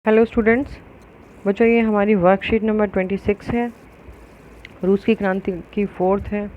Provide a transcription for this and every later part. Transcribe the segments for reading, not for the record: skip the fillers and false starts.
Hello students, बच्चों ये हमारी वर्कशीट नंबर 26 है। रूस की क्रांति की फोर्थ है।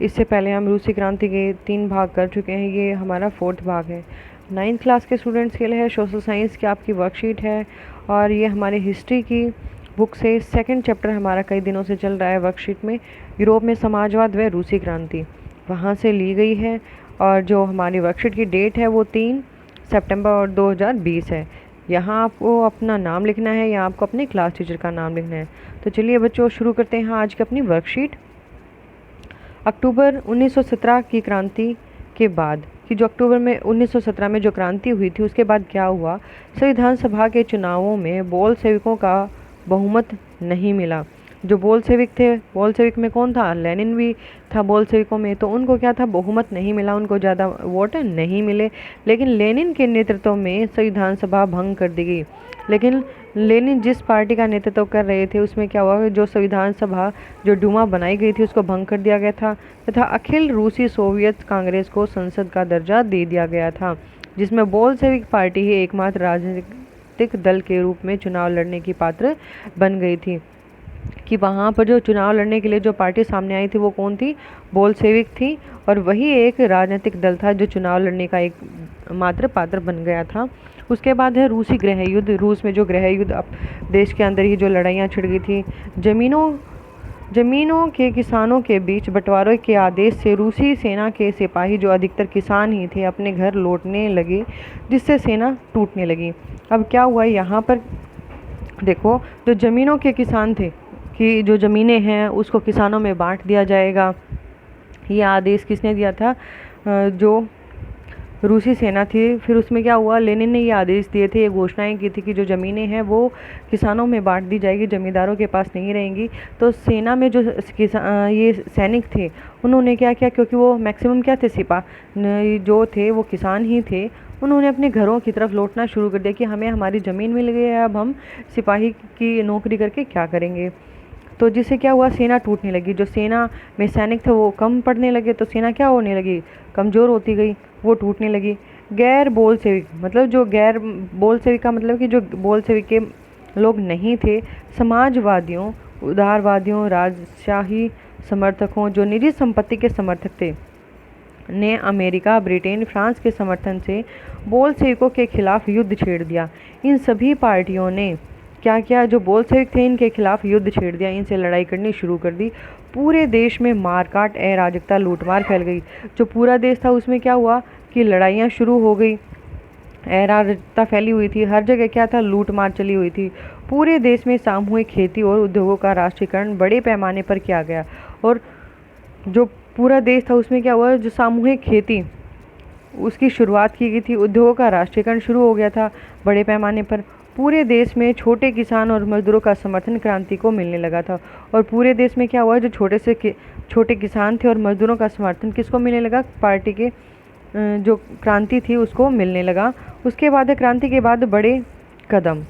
इससे पहले हम रूसी क्रांति के 3 भाग कर चुके हैं, ये हमारा फोर्थ भाग है। 9th क्लास के स्टूडेंट्स के लिए है। सोशल साइंस की आपकी वर्कशीट है और ये हमारे हिस्ट्री की बुक से सेकंड चैप्टर हमारा कई दिनों से चल रहा है। वर्कशीट में यूरोप में समाजवाद व रूसी क्रांति वहाँ से ली गई है और जो हमारी वर्कशीट की डेट है वो 3 सितंबर और 2020 है। यहाँ आपको अपना नाम लिखना है या आपको अपने क्लास टीचर का नाम लिखना है। तो चलिए बच्चों शुरू करते हैं आज की अपनी वर्कशीट। अक्टूबर 1917 की क्रांति के बाद कि जो अक्टूबर में 1917 में जो क्रांति हुई थी उसके बाद क्या हुआ, संविधान सभा के चुनावों में बोल्शेविकों का बहुमत नहीं मिला। जो बोल्शेविक थे, बोल्शेविक में कौन था, लेनिन भी था बोल्शेविकों में, तो उनको क्या था, बहुमत नहीं मिला, उनको ज़्यादा वोट नहीं मिले। लेकिन लेनिन के नेतृत्व में संविधान सभा भंग कर दी गई। लेकिन लेनिन जिस पार्टी का नेतृत्व कर रहे थे उसमें क्या हुआ, जो संविधान सभा जो डूमा बनाई गई थी उसको भंग कर दिया गया था तथा अखिल रूसी सोवियत कांग्रेस को संसद का दर्जा दे दिया गया था, जिसमें बोल्शेविक पार्टी ही एकमात्र राजनीतिक दल के रूप में चुनाव लड़ने की पात्र बन गई थी। कि वहाँ पर जो चुनाव लड़ने के लिए जो पार्टी सामने आई थी वो कौन थी, बोल्शेविक थी, और वही एक राजनीतिक दल था जो चुनाव लड़ने का एक मात्र पात्र बन गया था। उसके बाद है रूसी गृह युद्ध। रूस में जो गृह युद्ध, अब देश के अंदर ही जो लड़ाइयाँ छिड़ गई थी, जमीनों के किसानों के बीच बंटवारे के आदेश से रूसी सेना के सिपाही जो अधिकतर किसान ही थे अपने घर लौटने लगे, जिससे सेना टूटने लगी। अब क्या हुआ यहाँ पर देखो, जो ज़मीनों के किसान थे कि जो ज़मीनें हैं उसको किसानों में बांट दिया जाएगा, ये आदेश किसने दिया था, जो रूसी सेना थी। फिर उसमें क्या हुआ, लेनिन ने ये आदेश दिए थे, ये घोषणाएं की थी कि जो ज़मीनें हैं वो किसानों में बांट दी जाएगी, ज़मींदारों के पास नहीं रहेंगी। तो सेना में जो ये सैनिक थे उन्होंने क्या किया, क्योंकि वो मैक्सिमम क्या थे, जो थे वो किसान ही थे, उन्होंने अपने घरों की तरफ लौटना शुरू कर दिया कि हमें हमारी ज़मीन मिल गई है, अब हम सिपाही की नौकरी करके क्या करेंगे। तो जिससे क्या हुआ, सेना टूटने लगी। जो सेना में सैनिक थे वो कम पड़ने लगे, तो सेना क्या होने लगी, कमज़ोर होती गई, वो टूटने लगी। गैर बोल्शेविक मतलब जो गैर बोल्शेविक का मतलब कि जो बोल्शेविक के लोग नहीं थे, समाजवादियों, उदारवादियों, राजशाही समर्थकों, जो निजी संपत्ति के समर्थक थे, ने अमेरिका, ब्रिटेन, फ्रांस के समर्थन से बोल्शेविकों के खिलाफ युद्ध छेड़ दिया। इन सभी पार्टियों ने क्या किया, जो बोल्शेविक थे इनके खिलाफ युद्ध छेड़ दिया, इनसे लड़ाई करनी शुरू कर दी। पूरे देश में मारकाट, अराजकता, लूटमार फैल गई। जो पूरा देश था उसमें क्या हुआ कि लड़ाइयाँ शुरू हो गई, अराजकता फैली हुई थी, हर जगह क्या था, लूटमार चली हुई थी। पूरे देश में सामूहिक खेती और उद्योगों का राष्ट्रीयकरण बड़े पैमाने पर किया गया। और जो पूरा देश था उसमें क्या हुआ, जो सामूहिक खेती उसकी शुरुआत की गई थी, उद्योगों का राष्ट्रीयकरण शुरू हो गया था बड़े पैमाने पर। पूरे देश में छोटे किसान और मजदूरों का समर्थन क्रांति को मिलने लगा था। और पूरे देश में क्या हुआ, जो छोटे किसान थे और मजदूरों का समर्थन किसको मिलने लगा, पार्टी के जो क्रांति थी उसको मिलने लगा। उसके बाद क्रांति के बाद बड़े कदम,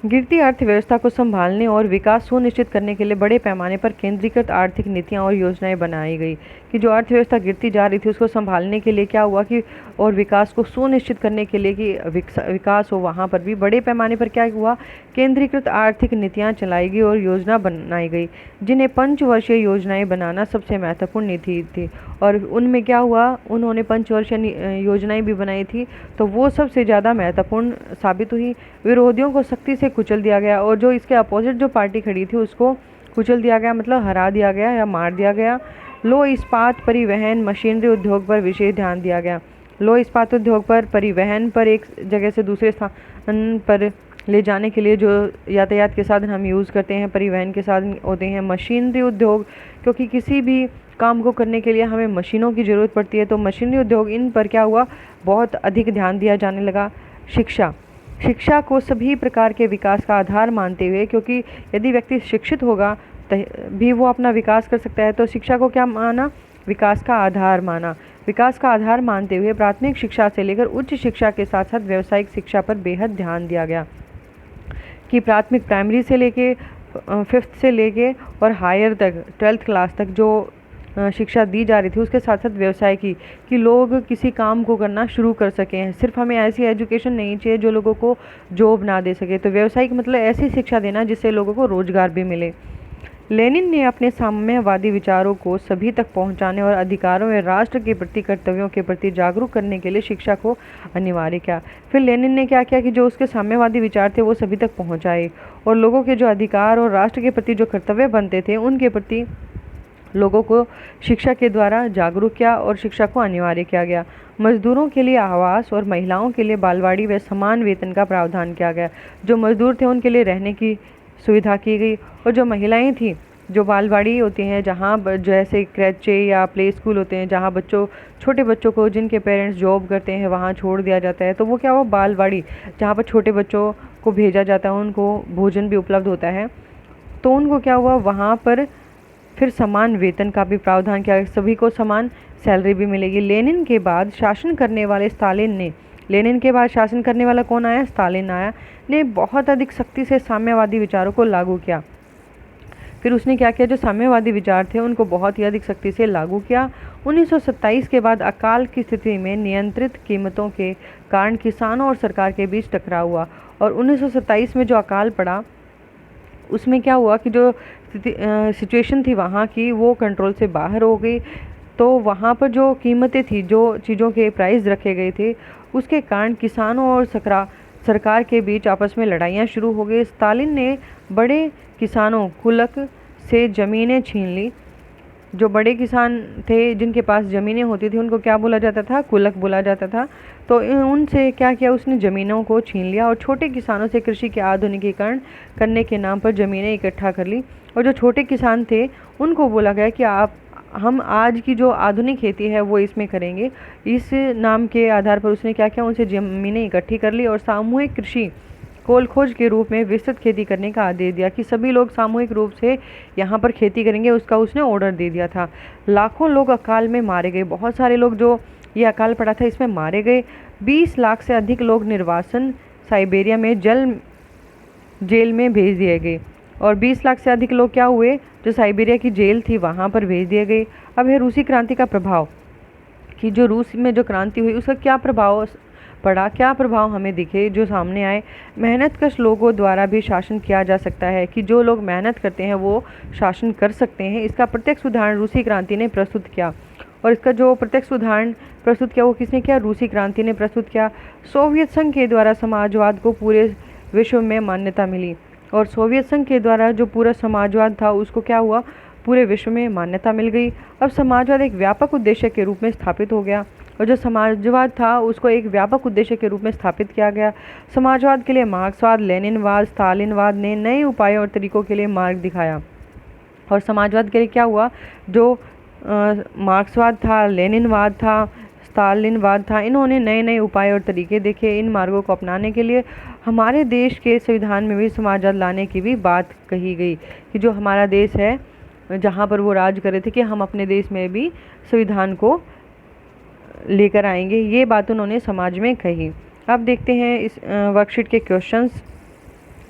गिरती अर्थव्यवस्था को संभालने और विकास सुनिश्चित करने के लिए बड़े पैमाने पर केंद्रीकृत आर्थिक नीतियां और योजनाएं बनाई गई। कि जो अर्थव्यवस्था गिरती जा रही थी उसको संभालने के लिए क्या हुआ कि, और विकास को सुनिश्चित करने के लिए कि विकास हो, वहाँ पर भी बड़े पैमाने पर क्या हुआ, केंद्रीकृत आर्थिक नीतियाँ चलाई गई और योजना बनाई गई, जिन्हें पंचवर्षीय योजनाएँ बनाना सबसे महत्वपूर्ण नीति थी। और उनमें क्या हुआ, उन्होंने पंचवर्षीय योजनाएं भी बनाई थी, तो वो सबसे ज़्यादा महत्वपूर्ण साबित हुई। विरोधियों को सख्ती से कुचल दिया गया और जो इसके अपोजिट जो पार्टी खड़ी थी उसको कुचल दिया गया, मतलब हरा दिया गया या मार दिया गया। लो इस्पात, परिवहन, मशीनरी उद्योग पर विशेष ध्यान दिया गया। लो इस्पात उद्योग पर, परिवहन पर, एक जगह से दूसरे स्थान पर ले जाने के लिए जो यातायात के साधन हम यूज़ करते हैं, परिवहन के साधन होते हैं। मशीनरी उद्योग, क्योंकि किसी भी काम को करने के लिए हमें मशीनों की ज़रूरत पड़ती है, तो मशीनरी उद्योग, इन पर क्या हुआ, बहुत अधिक ध्यान दिया जाने लगा। शिक्षा को सभी प्रकार के विकास का आधार मानते हुए, क्योंकि यदि व्यक्ति शिक्षित होगा भी वो अपना विकास कर सकता है, तो शिक्षा को क्या माना, विकास का आधार माना। विकास का आधार मानते हुए प्राथमिक शिक्षा से लेकर उच्च शिक्षा के साथ साथ व्यावसायिक शिक्षा पर बेहद ध्यान दिया गया। कि प्राथमिक प्राइमरी से लेके 5th से लेके और हायर तक 12th क्लास तक जो शिक्षा दी जा रही थी, उसके साथ साथ व्यवसाय की, कि लोग किसी काम को करना शुरू कर सकें। सिर्फ हमें ऐसी एजुकेशन नहीं चाहिए जो लोगों को जॉब ना दे सके, तो व्यावसायिक मतलब ऐसी शिक्षा देना जिससे लोगों को रोजगार भी मिले। लेनिन ने अपने साम्यवादी विचारों को सभी तक पहुंचाने और अधिकारों और राष्ट्र के प्रति कर्तव्यों के प्रति जागरूक करने के लिए शिक्षा को अनिवार्य किया। फिर लेनिन ने क्या किया कि जो उसके साम्यवादी विचार थे वो सभी तक पहुंचाए और लोगों के जो अधिकार और राष्ट्र के प्रति जो कर्तव्य बनते थे उनके प्रति लोगों को शिक्षा के द्वारा जागरूक किया और शिक्षा को अनिवार्य किया गया। मजदूरों के लिए आवास और महिलाओं के लिए बालवाड़ी व समान वेतन का प्रावधान किया गया। जो मजदूर थे उनके लिए रहने की सुविधा की गई और जो महिलाएं थी, जो बालवाड़ी होती हैं जहाँ जैसे क्रैचे या प्ले स्कूल होते हैं जहाँ छोटे बच्चों को जिनके पेरेंट्स जॉब करते हैं वहाँ छोड़ दिया जाता है, तो वो क्या हुआ, बालवाड़ी जहाँ पर छोटे बच्चों को भेजा जाता है, उनको भोजन भी उपलब्ध होता है, तो उनको क्या हुआ, वहाँ पर फिर समान वेतन का भी प्रावधान किया, सभी को समान सैलरी भी मिलेगी। लेनिन के बाद शासन करने वाले शासन करने वाला कौन आया, स्टालिन आया, ने बहुत अधिक सख्ती से साम्यवादी विचारों को लागू किया। फिर उसने क्या किया, जो साम्यवादी विचार थे उनको बहुत ही अधिक सख्ती से लागू किया। 1927 के बाद अकाल की स्थिति में नियंत्रित कीमतों के कारण किसानों और सरकार के बीच टकराव हुआ और 1927 में जो अकाल पड़ा उसमें क्या हुआ कि जो सिचुएशन थी वहाँ की वो कंट्रोल से बाहर हो गई। तो वहाँ पर जो कीमतें थी, जो चीज़ों के प्राइस रखे गए थे, उसके कारण किसानों और सरकार के बीच आपस में लड़ाइयाँ शुरू हो गई। स्टालिन ने बड़े किसानों कुलक से ज़मीनें छीन ली। जो बड़े किसान थे जिनके पास ज़मीनें होती थी उनको क्या बोला जाता था, कुलक बोला जाता था। तो उनसे क्या किया, उसने ज़मीनों को छीन लिया और छोटे किसानों से कृषि के आधुनिकीकरण करने के नाम पर ज़मीनें इकट्ठा कर ली। और जो छोटे किसान थे उनको बोला गया कि हम आज की जो आधुनिक खेती है वो इसमें करेंगे। इस नाम के आधार पर उसने क्या किया, उनसे ज़मीनें इकट्ठी कर ली और सामूहिक कृषि कोल खोज के रूप में विस्तृत खेती करने का आदेश दिया कि सभी लोग सामूहिक रूप से यहाँ पर खेती करेंगे, उसका उसने ऑर्डर दे दिया था। लाखों लोग अकाल में मारे गए, बहुत सारे लोग जो ये अकाल पड़ा था इसमें मारे गए। 20 लाख से अधिक लोग निर्वासन साइबेरिया में जेल में भेज दिए गए और 20 लाख से अधिक लोग क्या हुए, जो साइबेरिया की जेल थी वहाँ पर भेज दिए गए। अब है रूसी क्रांति का प्रभाव, कि जो रूस में जो क्रांति हुई उसका क्या प्रभाव पड़ा, क्या प्रभाव हमें दिखे जो सामने आए। मेहनतकश लोगों द्वारा भी शासन किया जा सकता है, कि जो लोग मेहनत करते हैं वो शासन कर सकते हैं। इसका प्रत्यक्ष उदाहरण रूसी क्रांति ने प्रस्तुत किया और इसका जो प्रत्यक्ष उदाहरण प्रस्तुत किया वो किसने किया, रूसी क्रांति ने प्रस्तुत किया। सोवियत संघ के द्वारा समाजवाद को पूरे विश्व में मान्यता मिली और सोवियत संघ के द्वारा जो पूरा समाजवाद था उसको क्या हुआ, पूरे विश्व में मान्यता मिल गई। अब समाजवाद एक व्यापक उद्देश्य के रूप में स्थापित हो गया और जो समाजवाद था उसको एक व्यापक उद्देश्य के रूप में स्थापित किया गया। समाजवाद के लिए मार्क्सवाद, लेनिनवाद, स्टालिनवाद ने नए उपायों और तरीकों के लिए मार्ग दिखाया। और समाजवाद के लिए क्या हुआ, जो मार्क्सवाद था, लेनिनवाद था, स्टालिनवाद था, इन्होंने नए नए उपाय और तरीके देखे। इन मार्गों को अपनाने के लिए हमारे देश के संविधान में भी समाजवाद लाने की भी बात कही गई, कि जो हमारा देश है जहाँ पर वो राज कर रहे थे कि हम अपने देश में भी संविधान को लेकर आएंगे, ये बात उन्होंने समाज में कही। अब देखते हैं इस वर्कशीट के क्वेश्चंस।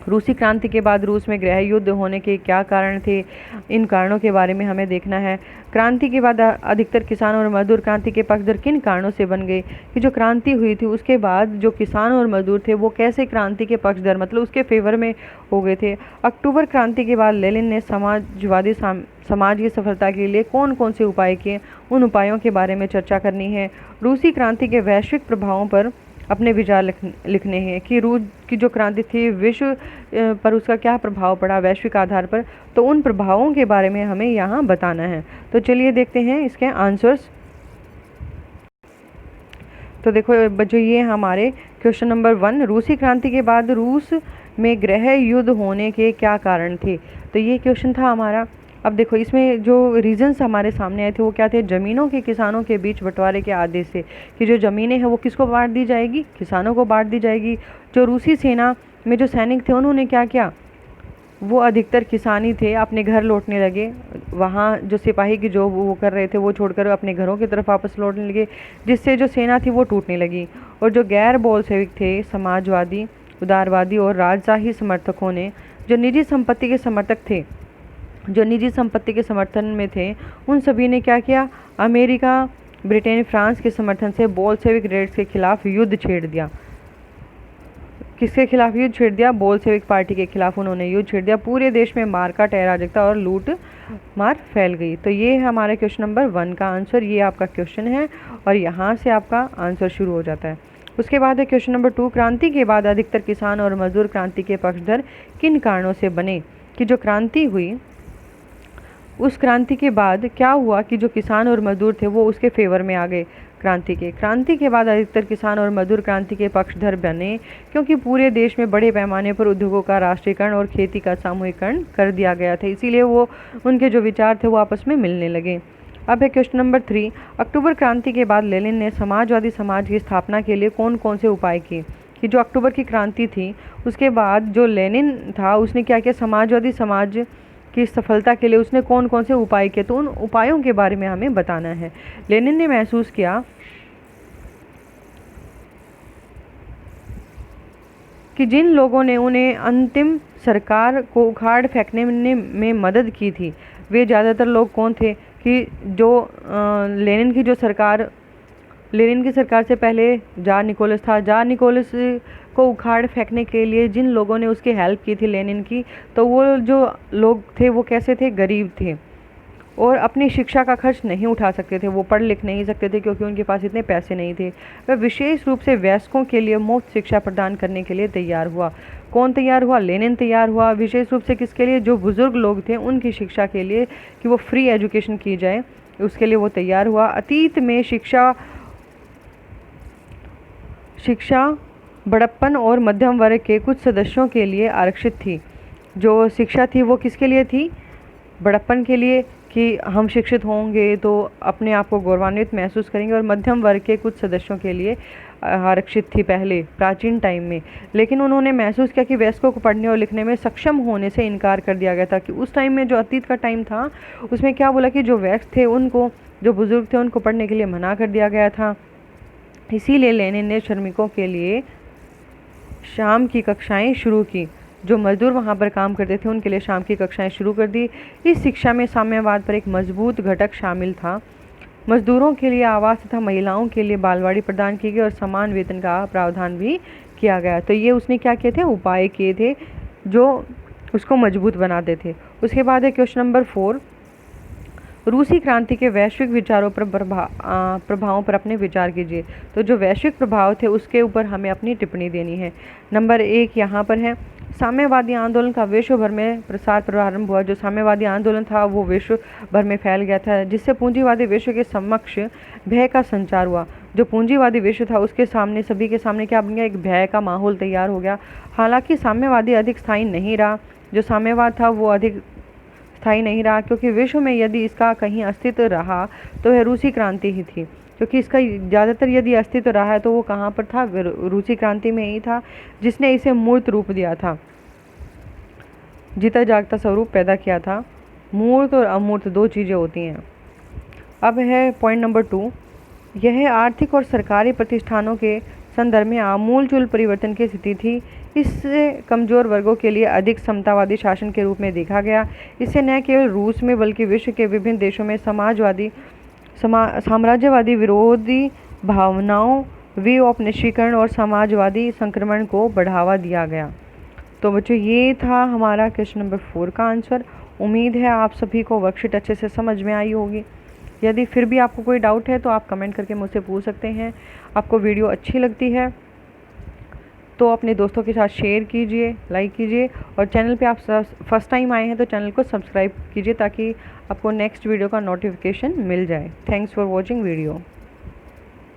रूसी क्रांति के बाद रूस में गृह युद्ध होने के क्या कारण थे, इन कारणों के बारे में हमें देखना है। क्रांति के बाद अधिकतर किसान और मजदूर क्रांति के पक्षधर किन कारणों से बन गए, कि जो क्रांति हुई थी उसके बाद जो किसान और मजदूर थे वो कैसे क्रांति के पक्षधर मतलब उसके फेवर में हो गए थे। अक्टूबर क्रांति के बाद लेनिन ने समाजवादी समाज की सफलता के लिए कौन कौन से उपाय किए, उन उपायों के बारे में चर्चा करनी है। रूसी क्रांति के वैश्विक प्रभावों पर अपने विचार लिखने हैं, कि रूस की जो क्रांति थी विश्व पर उसका क्या प्रभाव पड़ा वैश्विक आधार पर, तो उन प्रभावों के बारे में हमें यहाँ बताना है। तो चलिए देखते हैं इसके आंसर्स। तो देखो बच्चों, ये हमारे क्वेश्चन नंबर 1, रूसी क्रांति के बाद रूस में गृह युद्ध होने के क्या कारण थे, तो ये क्वेश्चन था हमारा। अब देखो इसमें जो रीजंस हमारे सामने आए थे वो क्या थे, ज़मीनों के किसानों के बीच बंटवारे के आदेश से, कि जो ज़मीनें हैं वो किसको बांट दी जाएगी, किसानों को बांट दी जाएगी। जो रूसी सेना में जो सैनिक थे उन्होंने क्या किया, वो अधिकतर किसान ही थे, अपने घर लौटने लगे। वहाँ जो सिपाही की जॉब वो कर रहे थे वो छोड़कर अपने घरों की तरफ वापस लौटने लगे, जिससे जो सेना थी वो टूटने लगी। और जो गैर बोल्शेविक थे, समाजवादी, उदारवादी और राजशाही समर्थकों ने, जो निजी संपत्ति के समर्थक थे, जो निजी संपत्ति के समर्थन में थे, उन सभी ने क्या किया, अमेरिका, ब्रिटेन, फ्रांस के समर्थन से बोल्शेविक रेड्स के खिलाफ युद्ध छेड़ दिया। किसके खिलाफ युद्ध छेड़ दिया? बोल्शेविक पार्टी के खिलाफ उन्होंने युद्ध छेड़ दिया। पूरे देश में मार काट, अराजकता और लूट मार फैल गई। तो ये है हमारे क्वेश्चन नंबर 1 का आंसर। ये आपका क्वेश्चन है और यहाँ से आपका आंसर शुरू हो जाता है। उसके बाद है क्वेश्चन नंबर 2, क्रांति के बाद अधिकतर किसान और मजदूर क्रांति के पक्षधर किन कारणों से बने? कि जो क्रांति हुई, उस क्रांति के बाद क्या हुआ कि जो किसान और मजदूर थे वो उसके फेवर में आ गए क्रांति के बाद अधिकतर किसान और मजदूर क्रांति के पक्षधर बने, क्योंकि पूरे देश में बड़े पैमाने पर उद्योगों का राष्ट्रीयकरण और खेती का सामूहिकरण कर दिया गया था। इसीलिए वो उनके जो विचार थे वो आपस में मिलने लगे। अब है क्वेश्चन नंबर 3, अक्टूबर क्रांति के बाद लेनिन ने समाजवादी समाज की स्थापना के लिए कौन कौन से उपाय किए? कि जो अक्टूबर की क्रांति थी उसके बाद जो लेनिन था उसने क्या किया, समाजवादी समाज की सफलता के लिए उसने कौन कौन से उपाय किए? तो उन उपायों के बारे में हमें बताना है। लेनिन ने महसूस किया कि जिन लोगों ने उन्हें अंतिम सरकार को उखाड़ फेंकने में मदद की थी, वे ज़्यादातर लोग कौन थे? कि जो लेनिन की सरकार से पहले जार निकोलस था। जार निकोलस को उखाड़ फेंकने के लिए जिन लोगों ने उसकी हेल्प की थी लेनिन की, तो वो जो लोग थे वो कैसे थे? गरीब थे और अपनी शिक्षा का खर्च नहीं उठा सकते थे, वो पढ़ लिख नहीं सकते थे क्योंकि उनके पास इतने पैसे नहीं थे। वह विशेष रूप से वयस्कों के लिए मुफ्त शिक्षा प्रदान करने के लिए तैयार हुआ। कौन तैयार हुआ? लेनिन तैयार हुआ। विशेष रूप से किसके लिए? जो बुजुर्ग लोग थे उनकी शिक्षा के लिए, कि वो फ्री एजुकेशन की जाए, उसके लिए वो तैयार हुआ। अतीत में शिक्षा बड़प्पन और मध्यम वर्ग के कुछ सदस्यों के लिए आरक्षित थी। जो शिक्षा थी वो किसके लिए थी? बड़प्पन के लिए, कि हम शिक्षित होंगे तो अपने आप को गौरवान्वित महसूस करेंगे, और मध्यम वर्ग के कुछ सदस्यों के लिए आरक्षित थी पहले प्राचीन टाइम में। लेकिन उन्होंने महसूस किया कि वयस्कों को पढ़ने और लिखने में सक्षम होने से इनकार कर दिया गया था। कि उस टाइम में जो अतीत का टाइम था उसमें क्या बोला कि जो वयस्क थे उनको, जो बुजुर्ग थे उनको पढ़ने के लिए मना कर दिया गया था। इसीलिए लेनिन ने श्रमिकों के लिए शाम की कक्षाएं शुरू की। जो मजदूर वहाँ पर काम करते थे उनके लिए शाम की कक्षाएं शुरू कर दी। इस शिक्षा में साम्यवाद पर एक मजबूत घटक शामिल था। मजदूरों के लिए आवास तथा महिलाओं के लिए बालवाड़ी प्रदान की गई और समान वेतन का प्रावधान भी किया गया। तो ये उसने क्या किए थे? उपाय किए थे जो उसको मजबूत बनाते थे। उसके बाद है क्वेश्चन नंबर 4, रूसी क्रांति के वैश्विक विचारों पर प्रभावों पर अपने विचार कीजिए। तो जो वैश्विक प्रभाव थे उसके ऊपर हमें अपनी टिप्पणी देनी है। नंबर 1 यहाँ पर है, साम्यवादी आंदोलन का विश्व भर में प्रसार प्रारंभ हुआ। जो साम्यवादी आंदोलन था वो विश्व भर में फैल गया था, जिससे पूंजीवादी विश्व के समक्ष भय का संचार हुआ। जो पूंजीवादी विश्व था उसके सामने, सभी के सामने क्या बन गया? एक भय का माहौल तैयार हो गया। हालांकि साम्यवादी अधिक स्थायी नहीं रहा, जो साम्यवाद था वो अधिक स्थायी नहीं रहा, क्योंकि विश्व में यदि इसका कहीं अस्तित्व रहा तो वह रूसी क्रांति ही थी। क्योंकि इसका ज़्यादातर यदि अस्तित्व रहा है तो वो कहाँ पर था? रूसी क्रांति में ही था, जिसने इसे मूर्त रूप दिया था, जीता जागता स्वरूप पैदा किया था। मूर्त और अमूर्त दो चीज़ें होती हैं। अब है पॉइंट नंबर 2, यह आर्थिक और सरकारी प्रतिष्ठानों के संदर्भ में आमूलचूल परिवर्तन की स्थिति थी। इससे कमज़ोर वर्गों के लिए अधिक समतावादी शासन के रूप में देखा गया। इससे न केवल रूस में बल्कि विश्व के विभिन्न देशों में साम्राज्यवादी विरोधी भावनाओं, विऔपनिशीकरण और समाजवादी संक्रमण को बढ़ावा दिया गया। तो बच्चों ये था हमारा क्वेश्चन नंबर 4 का आंसर। उम्मीद है आप सभी को वर्कशीट अच्छे से समझ में आई होगी। यदि फिर भी आपको कोई डाउट है तो आप कमेंट करके मुझसे पूछ सकते हैं। आपको वीडियो अच्छी लगती है तो अपने दोस्तों के साथ शेयर कीजिए, लाइक कीजिए, और चैनल पे आप फर्स्ट टाइम आए हैं तो चैनल को सब्सक्राइब कीजिए ताकि आपको नेक्स्ट वीडियो का नोटिफिकेशन मिल जाए। Thanks for watching video.